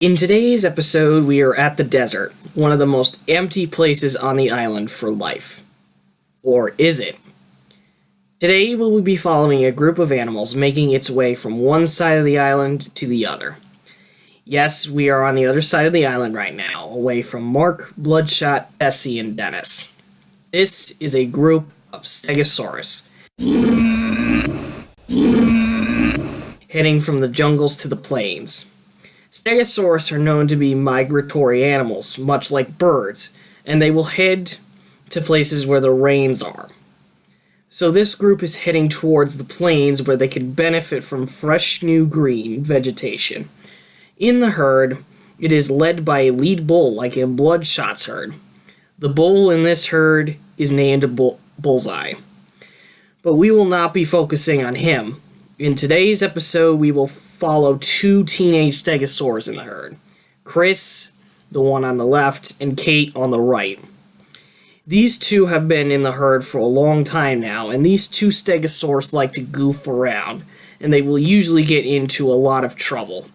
In today's episode, we are at the desert, one of the most empty places on the island for life. Or is it? Today, we'll be following a group of animals making its way from one side of the island to the other. Yes, we are on the other side of the island right now, away from Mark, Bloodshot, Bessie, and Dennis. This is a group of Stegosaurus, heading from the jungles to the plains. Stegosaurus are known to be migratory animals, much like birds, and they will head to places where the rains are. So this group is heading towards the plains where they can benefit from fresh new green vegetation. In the herd, it is led by a lead bull like in Bloodshot's herd. The bull in this herd is named Bullseye. But we will not be focusing on him. In today's episode, we will follow two teenage stegosaurs in the herd. Chris, the one on the left, and Kate on the right. These two have been in the herd for a long time now, and these two stegosaurs like to goof around, and they will usually get into a lot of trouble.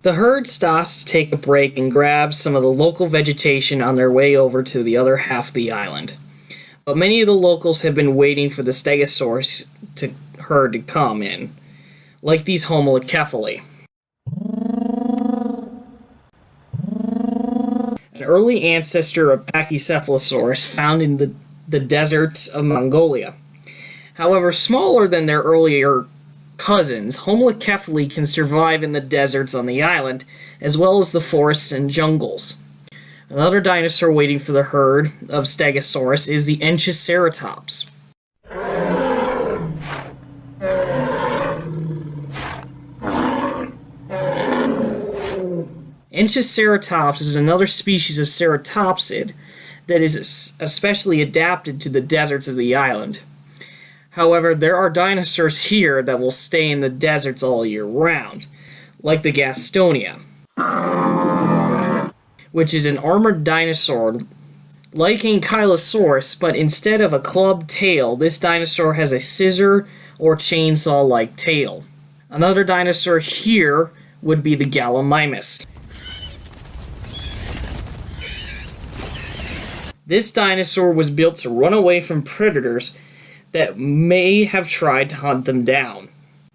The herd stops to take a break and grabs some of the local vegetation on their way over to the other half of the island. But many of the locals have been waiting for the stegosaurus herd to come in, like these homocephali. An early ancestor of Pachycephalosaurus found in the deserts of Mongolia. However, smaller than their earlier cousins, homocephali can survive in the deserts on the island, as well as the forests and jungles. Another dinosaur waiting for the herd of Stegosaurus is the Inhabitants. Inhabitants is another species of ceratopsid that is especially adapted to the deserts of the island. However, there are dinosaurs here that will stay in the deserts all year round, like the Gastonia, which is an armored dinosaur like Ankylosaurus, but instead of a clubbed tail, this dinosaur has a scissor or chainsaw-like tail. Another dinosaur here would be the Gallimimus. This dinosaur was built to run away from predators that may have tried to hunt them down.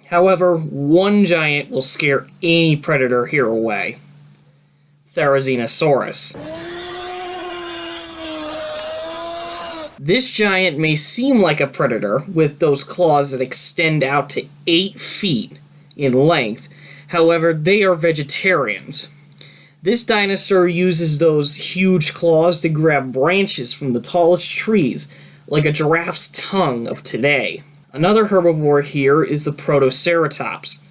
However, one giant will scare any predator here away. Therizinosaurus. This giant may seem like a predator with those claws that extend out to 8 feet in length. However, they are vegetarians. This dinosaur uses those huge claws to grab branches from the tallest trees, like a giraffe's tongue of today. Another herbivore here is the Protoceratops.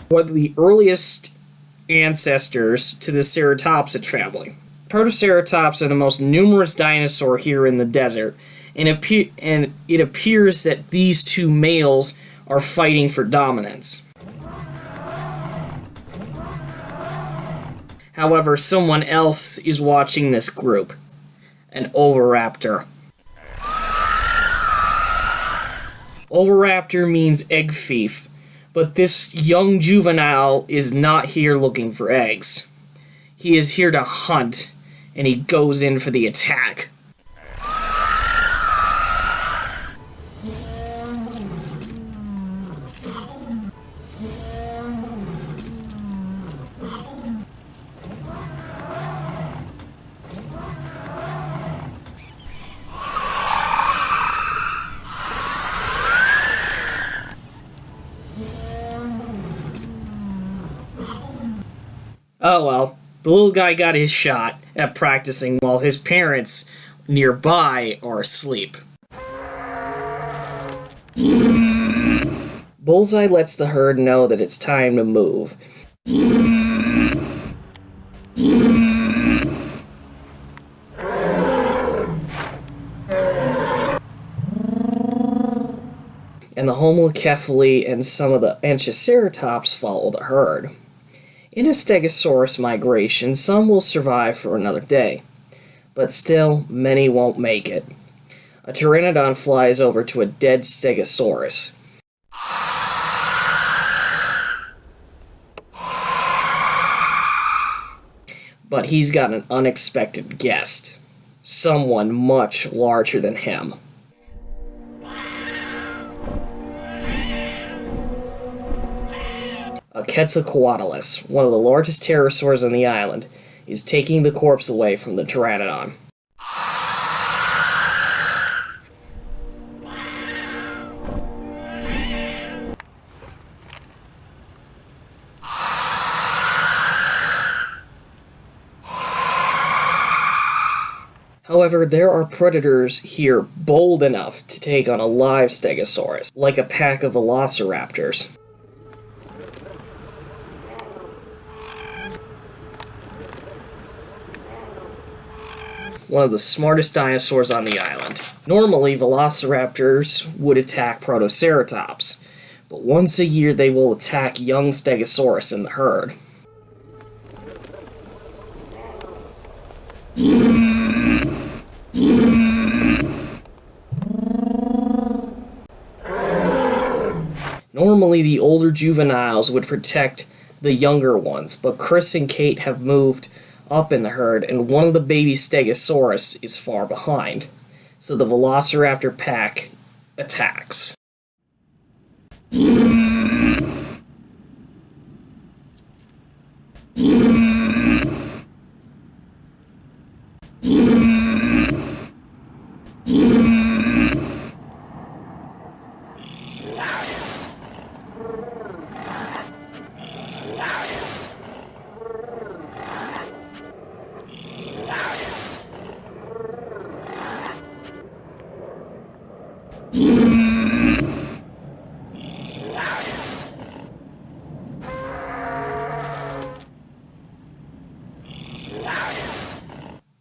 One of the earliest ancestors to the ceratopsid family. Protoceratops are the most numerous dinosaur here in the desert, and it appears that these two males are fighting for dominance. However, someone else is watching this group. An oviraptor. Oviraptor means egg thief, but this young juvenile is not here looking for eggs. He is here to hunt, and he goes in for the attack. Oh well, the little guy got his shot at practicing while his parents nearby are asleep. Bullseye lets the herd know that it's time to move. And the homocephali and some of the Inhabitants follow the herd. In a Stegosaurus migration, some will survive for another day, but still, many won't make it. A pteranodon flies over to a dead Stegosaurus. But he's got an unexpected guest. Someone much larger than him. A Quetzalcoatlus, one of the largest pterosaurs on the island, is taking the corpse away from the pteranodon. However, there are predators here bold enough to take on a live Stegosaurus, like a pack of velociraptors. One of the smartest dinosaurs on the island. Normally, velociraptors would attack protoceratops, but once a year they will attack young Stegosaurus in the herd. Normally, the older juveniles would protect the younger ones, but Chris and Kate have moved up in the herd, and one of the baby Stegosaurus is far behind. So the Velociraptor pack attacks.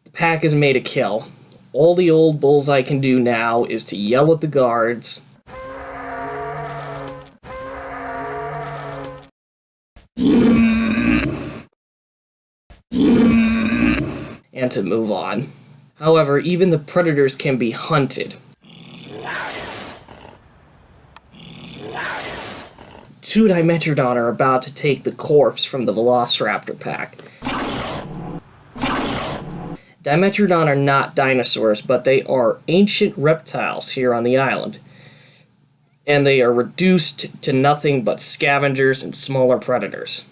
The pack is made a kill. All the old Bullseye can do now is to yell at the guards and to move on. However, even the predators can be hunted. Two Dimetrodon are about to take the corpse from the Velociraptor pack. Dimetrodon are not dinosaurs, but they are ancient reptiles here on the island. And they are reduced to nothing but scavengers and smaller predators.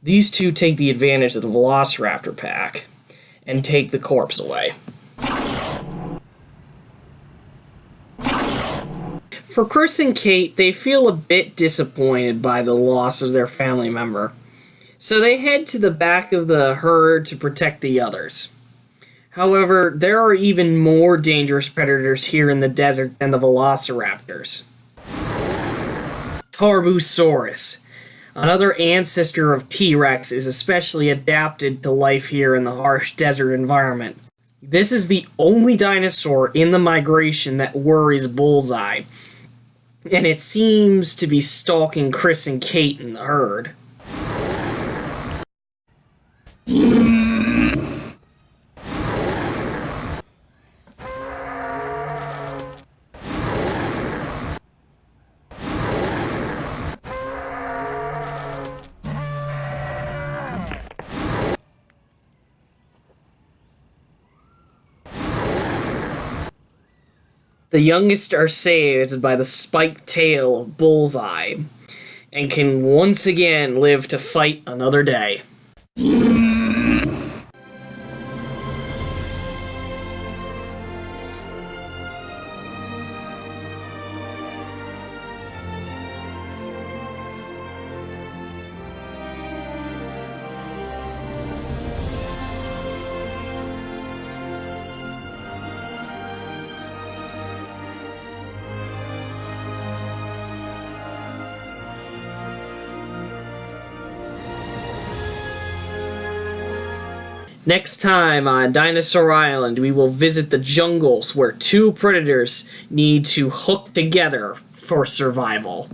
These two take the advantage of the Velociraptor pack and take the corpse away. For Chris and Kate, they feel a bit disappointed by the loss of their family member, so they head to the back of the herd to protect the others. However, there are even more dangerous predators here in the desert than the Velociraptors. Tarbosaurus, another ancestor of T-Rex, is especially adapted to life here in the harsh desert environment. This is the only dinosaur in the migration that worries Bullseye, and it seems to be stalking Chris and Kate in the herd. The youngest are saved by the spiked tail of Bullseye, and can once again live to fight another day. Next time on Dinosaur Island, we will visit the jungles where two predators need to hook together for survival.